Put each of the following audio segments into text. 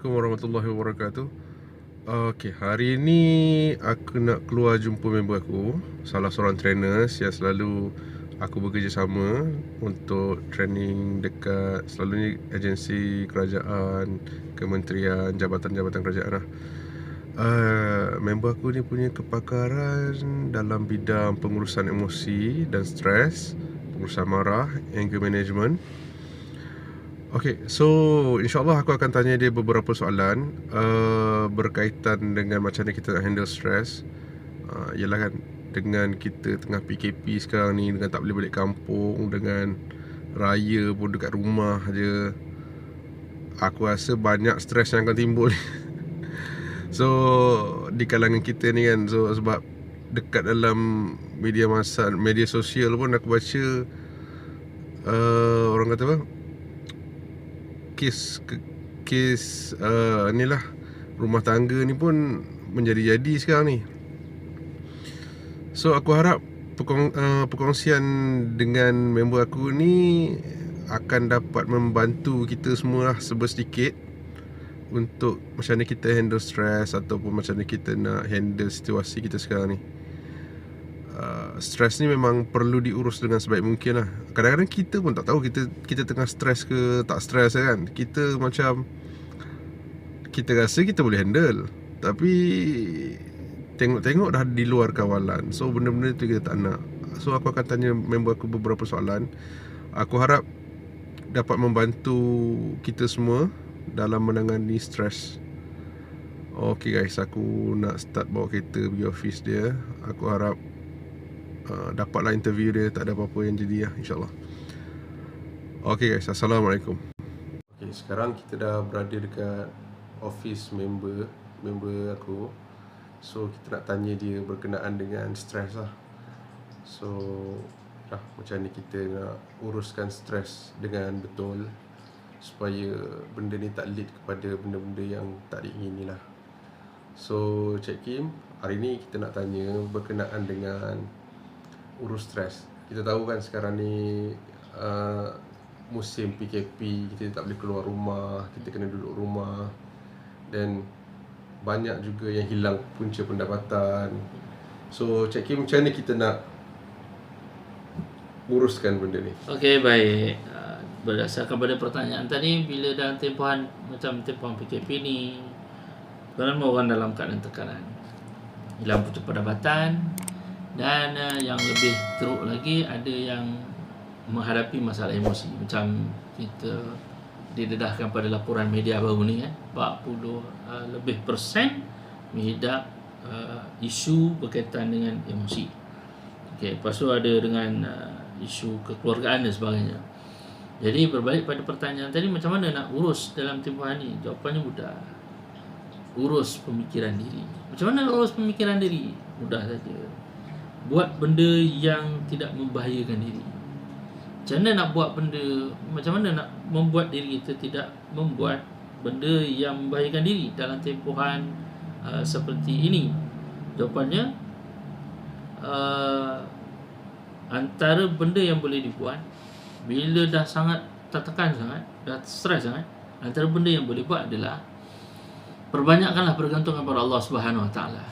Assalamualaikum warahmatullahi wabarakatuh. Okey, hari ni aku nak keluar jumpa member aku, salah seorang trainers yang selalu aku bekerjasama untuk training dekat selalunya agensi kerajaan, kementerian, jabatan-jabatan kerajaan lah. Member aku ni punya kepakaran dalam bidang pengurusan emosi dan stres, pengurusan marah, anger management. Okay, so insyaAllah aku akan tanya dia beberapa soalan berkaitan dengan macam mana kita nak handle stress. Yelah kan, dengan kita tengah PKP sekarang ni, dengan tak boleh balik kampung, dengan raya pun dekat rumah je, aku rasa banyak stres yang akan timbul. So di kalangan kita ni kan, so sebab dekat dalam media sosial pun aku baca orang kata apa, kes inilah, rumah tangga ni pun menjadi-jadi sekarang ni. So aku harap perkongsian dengan member aku ni akan dapat membantu kita semua lah sedikit untuk macam mana kita handle stress ataupun macam mana kita nak handle situasi kita sekarang ni. Stres ni memang perlu diurus dengan sebaik mungkin lah. Kadang-kadang kita pun tak tahu kita tengah stres ke tak stres kan. Kita macam, kita rasa kita boleh handle, tapi tengok-tengok dah di luar kawalan. So benda-benda tu kita tak nak. So aku akan tanya member aku beberapa soalan. Aku harap dapat membantu kita semua dalam menangani stres. Okay guys, aku nak start bawa kereta pergi office dia. Aku harap dapatlah interview dia, tak ada apa-apa yang jadi lah, insyaAllah. Okay guys, Assalamualaikum. Okay, sekarang kita dah berada dekat office member aku. So kita nak tanya dia berkenaan dengan stres lah. So macam ni kita nak uruskan stres dengan betul, supaya benda ni tak lead kepada benda-benda yang tak diingini lah. So Cik Kim, hari ni kita nak tanya berkenaan dengan urus stres. Kita tahu kan sekarang ni musim PKP, kita tak boleh keluar rumah, kita kena duduk rumah, dan banyak juga yang hilang punca pendapatan. So Cik Kim, macam mana kita nak uruskan benda ni? Okey, baik. Berdasarkan pada pertanyaan tadi, bila dalam tempohan macam tempohan PKP ni, ramai orang dalam keadaan tekanan, hilang punca pendapatan, dan yang lebih teruk lagi, ada yang menghadapi masalah emosi. Macam kita didedahkan pada laporan media baru ni kan, 40 lebih persen menghidap isu berkaitan dengan emosi. Okey, lepas tu ada dengan isu kekeluargaan dan sebagainya. Jadi berbalik pada pertanyaan tadi, macam mana nak urus dalam tempohan ni? Jawapannya mudah. Urus pemikiran diri. Macam mana nak urus pemikiran diri? Mudah saja. Buat benda yang tidak membahayakan diri. Macam mana nak buat benda, macam mana nak membuat diri kita tidak membuat benda yang membahayakan diri dalam tempohan seperti ini? Jawapannya, antara benda yang boleh dibuat bila dah sangat tertekan sangat, dah stres sangat, antara benda yang boleh buat adalah perbanyakkanlah bergantung kepada Allah Subhanahu Wa Taala.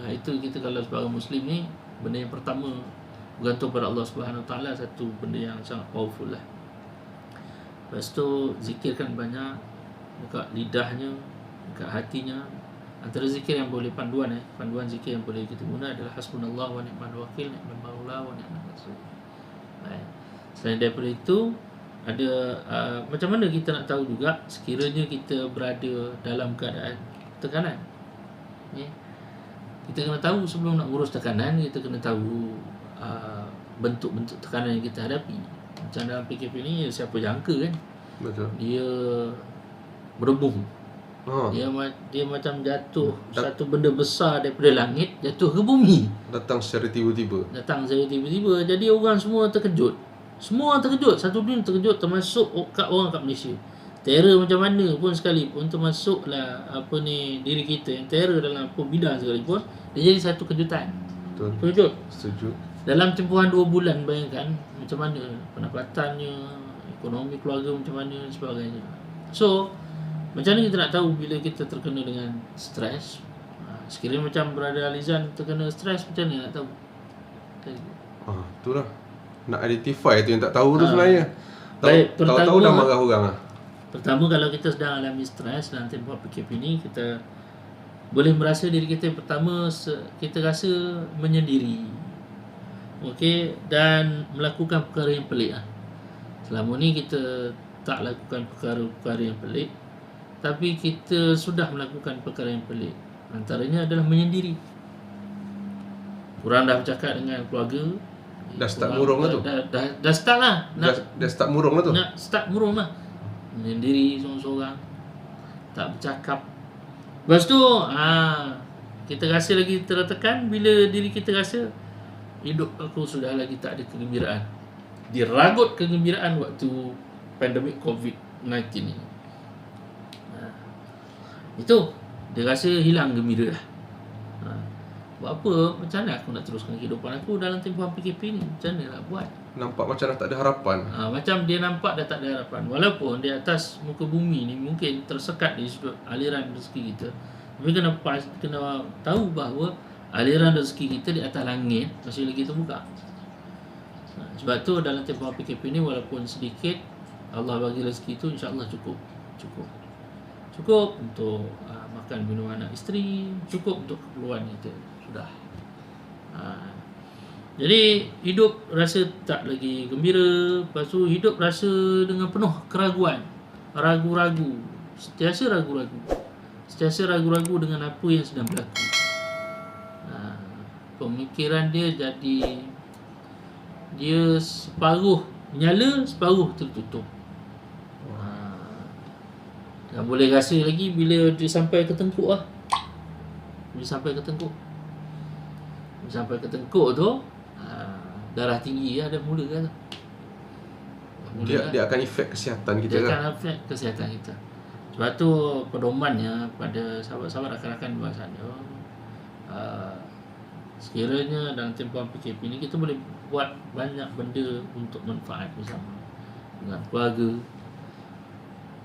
Itu kita kalau sebagai Muslim ni, benda yang pertama, bergantung pada Allah Subhanahu Wa Taala, satu benda yang sangat powerful lah. Lepas tu zikirkan banyak dekat lidahnya, dekat hatinya. Antara zikir yang boleh panduan zikir yang boleh kita guna adalah hasbunallah wa ni'mal wakil, ni'mal maula wa ni'mal nasir. Baik. Selain daripada itu, ada macam mana kita nak tahu juga sekiranya kita berada dalam keadaan tekanan. Kita kena tahu sebelum nak urus tekanan, kita kena tahu bentuk-bentuk tekanan yang kita hadapi. Macam dalam PKP ni, siapa jangka kan? Betul. Dia berebung. Dia macam jatuh satu benda besar daripada langit, jatuh ke bumi. Datang secara tiba-tiba. Jadi orang semua terkejut. Satu dunia terkejut, termasuk kat orang kat Malaysia. Terror macam mana pun sekalipun, termasuklah diri kita yang terror dalam apa bidang sekalipun, dia jadi satu kejutan. Betul. Terkejut. Setuju. Dalam tempohan 2 bulan, bayangkan macam mana pendapatannya, ekonomi keluarga macam mana, sebagainya. So Macam mana kita nak tahu bila kita terkena dengan stres? Sekiranya macam Brother Alizan terkena stres, macam mana nak tahu? Itulah. Nak identify tu yang tak tahu tu sebenarnya. Baik, Tahu-tahu dah marah orang lah. Pertama, kalau kita sedang alami stres dalam tempoh PKP ni, kita boleh merasa diri kita yang pertama, kita rasa menyendiri. Okey, dan melakukan perkara yang pelik lah. Selama ni kita tak lakukan perkara-perkara yang pelik, tapi kita sudah melakukan perkara yang pelik. Antaranya adalah menyendiri. Kurang dah bercakap dengan keluarga. Dah start murung lah tu. Dah start lah. Dah start murung lah tu. Nak start murung lah. Menyendiri seorang-seorang, tak bercakap. Lepas tu kita rasa lagi tertekan bila diri kita rasa hidup aku sudah lagi tak ada kegembiraan. Diragut kegembiraan waktu pandemik COVID-19 ni. Itu dia rasa hilang gembira lah. Buat apa? Macam mana aku nak teruskan kehidupan aku dalam tempoh PKP ni? Macam mana nak buat? Nampak macam dah tak ada harapan. Macam dia nampak dah tak ada harapan. Walaupun di atas muka bumi ni mungkin tersekat di sudut aliran rezeki kita, tapi kena tahu bahawa aliran rezeki kita di atas langit masih lagi terbuka. Sebab tu dalam tempoh PKP ni, walaupun sedikit, Allah bagi rezeki tu insya-Allah cukup untuk makan minum anak isteri, cukup untuk keperluan kita. Sudah. Jadi hidup rasa tak lagi gembira. Lepas tu hidup rasa dengan penuh keraguan, ragu-ragu, sentiasa ragu-ragu dengan apa yang sedang berlaku. Pemikiran dia jadi, dia separuh menyala, separuh tertutup. Tak boleh rasa lagi bila dia sampai ke tengkuk lah. Bila sampai ke tengkuk tu, darah tinggi dah mula kan. Dia akan efek kesihatan kita. Dia akan efek kesihatan kita. Sebab tu pedomannya pada sahabat-sahabat rakan-rakan di luar sana, sekiranya dalam tempoh PKP ni kita boleh buat banyak benda untuk manfaat bersama dengan keluarga.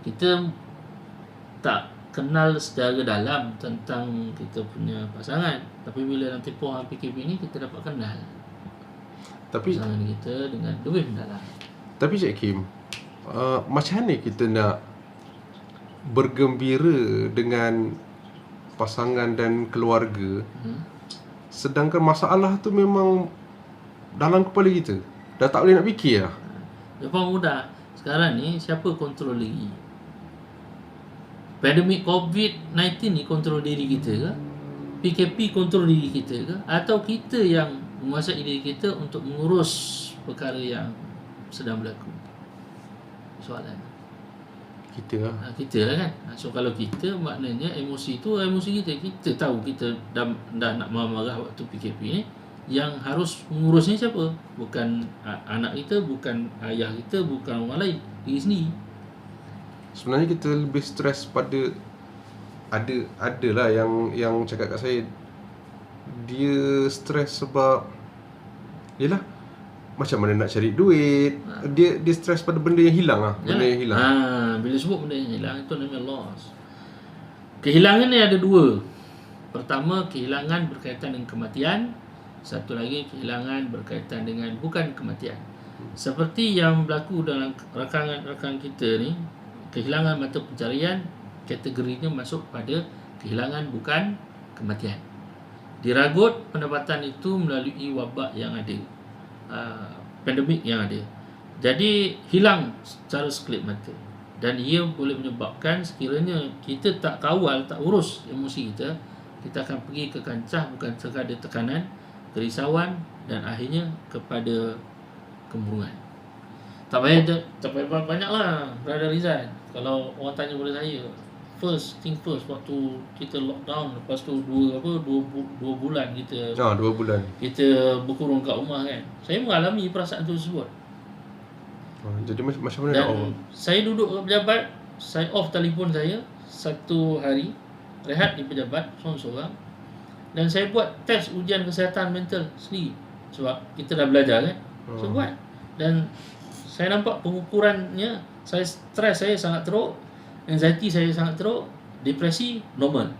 Kita tak kenal secara dalam tentang kita punya pasangan, tapi bila dalam tempoh PKP ni kita dapat kenal pasangan kita dengan lebih mendalam. Tapi Cik Kim, macam mana kita nak bergembira dengan pasangan dan keluarga, sedangkan masalah tu memang dalam kepala kita, dah tak boleh nak fikir lah. Depan mudah. Sekarang ni siapa kontrol lagi? Pandemik COVID-19 ni kontrol diri kita ke? PKP kontrol diri kita ke? Atau kita yang menguasai diri kita untuk mengurus perkara yang sedang berlaku? Soalan. Kita lah. Kita lah kan. So kalau kita, maknanya emosi tu emosi kita. Kita tahu kita dah nak marah-marah waktu PKP ni. Yang harus mengurusnya siapa? Bukan anak kita, bukan ayah kita, bukan orang lain, diri sendiri. Sebenarnya kita lebih stres pada ada lah yang cakap kat saya, dia stres sebab yalah, macam mana nak cari duit. Dia stres pada benda yang hilang lah. Benda yang hilang. Bila sebut benda yang hilang, itu namanya loss. Kehilangan ni ada dua. Pertama, kehilangan berkaitan dengan kematian. Satu lagi, kehilangan berkaitan dengan bukan kematian. Seperti yang berlaku dalam rakan-rakan kita ni, kehilangan mata pencarian, kategorinya masuk pada kehilangan bukan kematian. Diragut pendapatan itu melalui wabak yang ada, pandemik yang ada. Jadi hilang secara sekelip mata. Dan ia boleh menyebabkan sekiranya kita tak kawal, tak urus emosi kita, kita akan pergi ke kancah bukan sekadar tekanan, kerisauan, dan akhirnya kepada kemurungan. Tak payah banyak lah, Brother Rizal. Kalau orang tanya pada saya, first thing first, waktu kita lockdown, lepas tu 2 bulan kita 2 bulan kita berkurung kat rumah kan, saya mengalami perasaan tersebut. Jadi macam mana dan nak saya duduk kat pejabat, saya off telefon saya 1 hari, rehat di pejabat seorang-seorang, dan saya buat test ujian kesihatan mental sendiri. Sebab kita dah belajar kan, saya buat. Dan saya nampak pengukurannya, stres saya sangat teruk. anxiety saya sangat teruk, depresi normal.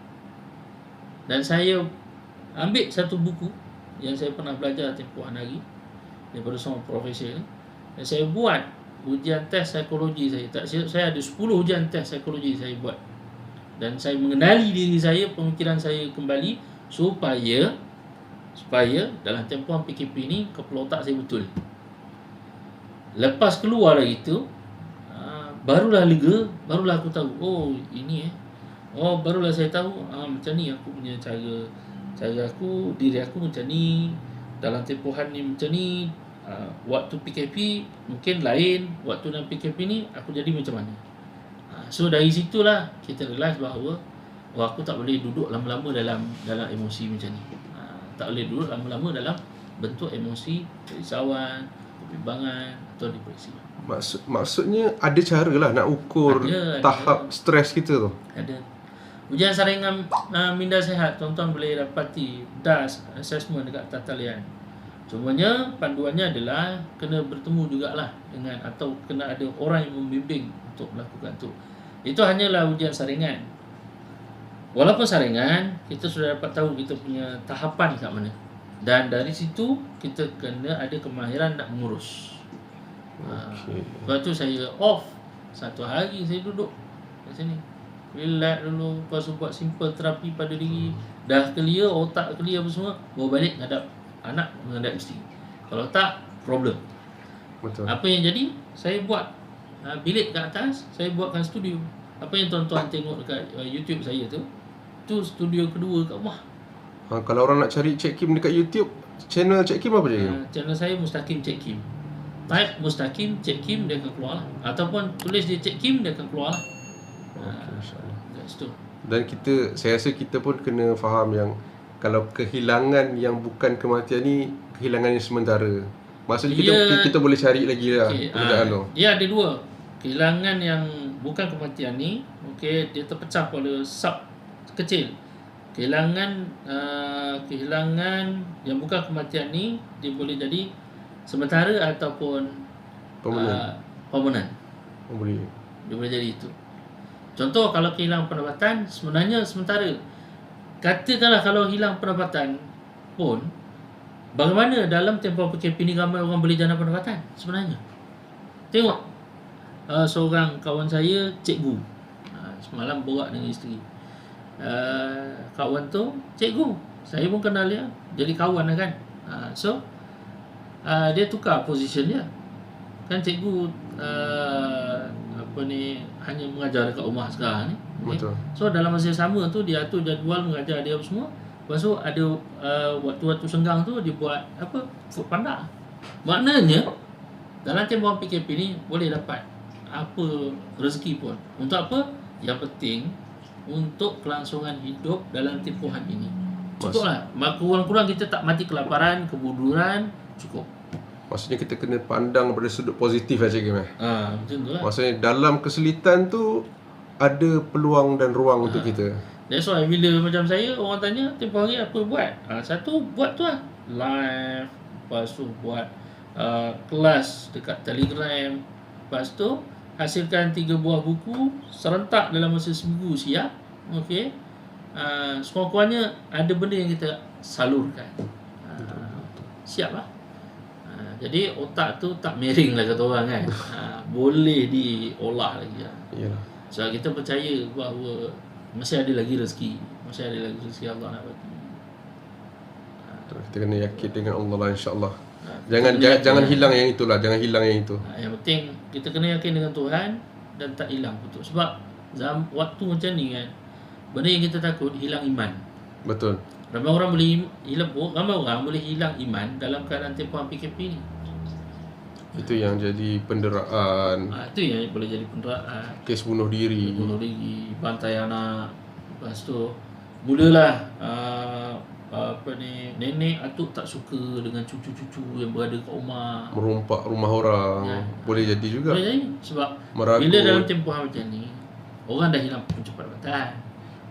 Dan saya ambil satu buku yang saya pernah belajar tempoh hari daripada seorang profesor ni, dan saya buat ujian test psikologi saya. Tak silap saya ada 10 ujian test psikologi saya buat. Dan saya mengenali diri saya, pemikiran saya kembali supaya dalam tempohan PKP ni kepala otak saya betul. Lepas keluar dari itu, barulah lega, barulah aku tahu, oh ini barulah saya tahu macam ni aku punya cara aku, diri aku macam ni, dalam tempohan ni macam ni, waktu PKP mungkin lain, waktu dalam PKP ni aku jadi macam mana. So dari situlah kita realize bahawa aku tak boleh duduk lama-lama dalam emosi macam ni. Tak boleh duduk lama-lama dalam bentuk emosi kerisauan, kebimbangan atau depresi. Maksudnya ada cara lah nak ukur tahap stres kita tu. Ada. Ujian saringan minda sihat, tuan-tuan boleh dapati DAS assessment dekat Tatalian. Cumanya panduannya adalah kena bertemu jugalah dengan, atau kena ada orang yang membimbing untuk melakukan tu. Itu hanyalah ujian saringan. Walaupun saringan, kita sudah dapat tahu kita punya tahapan kat mana. Dan dari situ kita kena ada kemahiran nak mengurus. Lepas tu saya off. Satu hari saya duduk kat sini, relax dulu, lepas tu buat simple terapi pada diri. Dah clear, otak clear apa semua, bawa balik ngadap anak, menghadap isteri. Kalau tak, problem. Betul. Apa yang jadi, saya buat bilik kat atas, saya buatkan studio. Apa yang tuan-tuan tengok dekat YouTube saya tu studio kedua kat rumah. Kalau orang nak cari Cik Kim dekat YouTube, channel Cik Kim apa je? Channel saya Mustaqim Cik Kim. Type Mustaqim Cik Kim, dia akan keluar lah. Ataupun tulis dia Cik Kim, dia akan keluar lah. Dan saya rasa kita pun kena faham yang kalau kehilangan yang bukan kematian ni, kehilangan yang sementara. Maksudnya kita boleh cari lagi lah perbezaan tu. Dia ada dua. Kehilangan yang bukan kematian ni, dia terpecah pada sub kecil. Kehilangan yang bukan kematian ni, dia boleh jadi sementara ataupun permanent. Dia boleh jadi itu. Contoh, kalau kehilangan pendapatan, sebenarnya sementara. Katakanlah kalau hilang pendapatan pun, bagaimana dalam tempoh PKP ni ramai orang boleh jana pendapatan sebenarnya. Tengok seorang kawan saya, cikgu, semalam borak dengan isteri. Kawan tu cikgu, saya pun kenal dia, jadi kawan lah kan. So dia tukar position dia. Kan cikgu hanya mengajar dekat rumah sekarang ni. Betul. So dalam masa sama tu dia atur jadual mengajar dia apa semua. Lepas tu ada waktu-waktu senggang tu dia buat food panda. Maknanya dalam tempoh PKP ni boleh dapat apa rezeki pun. Untuk apa? Yang penting untuk kelangsungan hidup dalam tempohan ini. Cukuplah. Kurang-kurang kita tak mati kelaparan, kebuduran, cukup. Maksudnya kita kena pandang pada sudut positif lah Cik Kim. Macam tu lah. Maksudnya dalam kesulitan tu ada peluang dan ruang untuk kita. That's why bila macam saya, orang tanya tempoh hari apa buat? Satu buat tu lah, live. Lepas tu buat kelas dekat Telegram. Lepas tu hasilkan 3 buah buku serentak dalam masa seminggu siap. Okey. Sekurang-kurangnya ada benda yang kita salurkan. Siap lah. Jadi otak tu tak miring lah kata orang kan. Boleh diolah lagi lah. Yalah. So kita percaya bahawa masih ada lagi rezeki. Masih ada lagi rezeki Allah nak bagi. Kita kena yakin dengan Allah lah, insya-Allah. Jangan hilang yang itulah, jangan hilang yang itu. Yang penting kita kena yakin dengan Tuhan dan tak hilang betul. Sebab waktu macam ni kan, benda yang kita takut hilang iman. Betul. Ramai orang boleh hilang iman dalam keadaan tempohan PKP ni. Itu yang jadi penderaan. Itu yang boleh jadi penderaan. Kes bunuh diri, bantai anak. Lepas tu mulalah nenek atuk tak suka dengan cucu-cucu yang berada kat rumah, merompak rumah orang. Boleh jadi juga. Boleh jadi. Sebab meragut. Bila dalam tempohan macam ni, orang dah hilang punca pendapatan.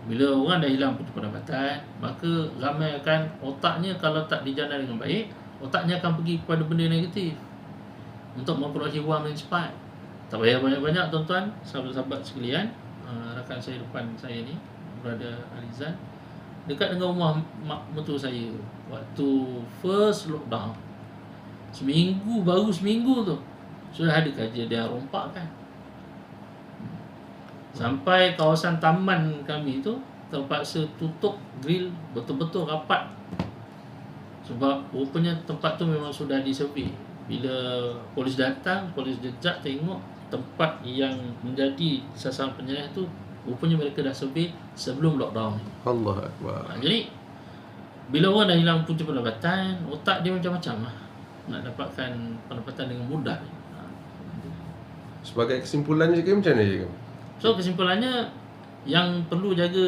Bila orang dah hilang punca pendapatan, maka ramai akan otaknya, kalau tak dijana dengan baik, otaknya akan pergi kepada benda negatif untuk memperolehi wang yang cepat. Tak payah banyak-banyak tuan-tuan, sahabat-sahabat sekalian. rakan saya depan saya ni, brother Alizan, dekat dengan rumah mak mertua saya waktu first lockdown. Baru seminggu tu sudah ada kejadian rompak kan. Sampai kawasan taman kami tu terpaksa tutup grill betul-betul rapat. Sebab rupanya tempat tu memang sudah disurvey. Bila polis datang, polis jejak tengok tempat yang menjadi sasaran penyerah tu, rupanya mereka dah survey sebelum lockdown ni. Allah Akbar. Jadi bila orang dah hilang punca pendapatan, otak dia macam-macam lah. Nak dapatkan pendapatan dengan mudah. Sebagai kesimpulannya Cik Kim, macam mana Cik Kim? So kesimpulannya, yang perlu jaga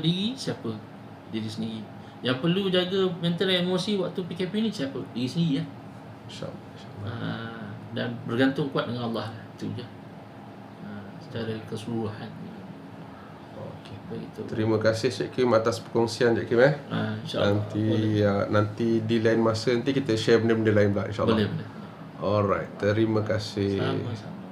diri siapa? Diri sendiri. Yang perlu jaga mental dan emosi waktu PKP ni siapa? Diri sendiri ya. InsyaAllah. Dan bergantung kuat dengan Allah. Itu je. Secara keseluruhan. Okey. Begitu. Terima kasih Cik Kim atas perkongsian Cik Kim InsyaAllah. Nanti di lain masa nanti kita share benda-benda lain pula insyaAllah. Boleh. Alright, terima kasih. Sama-sama.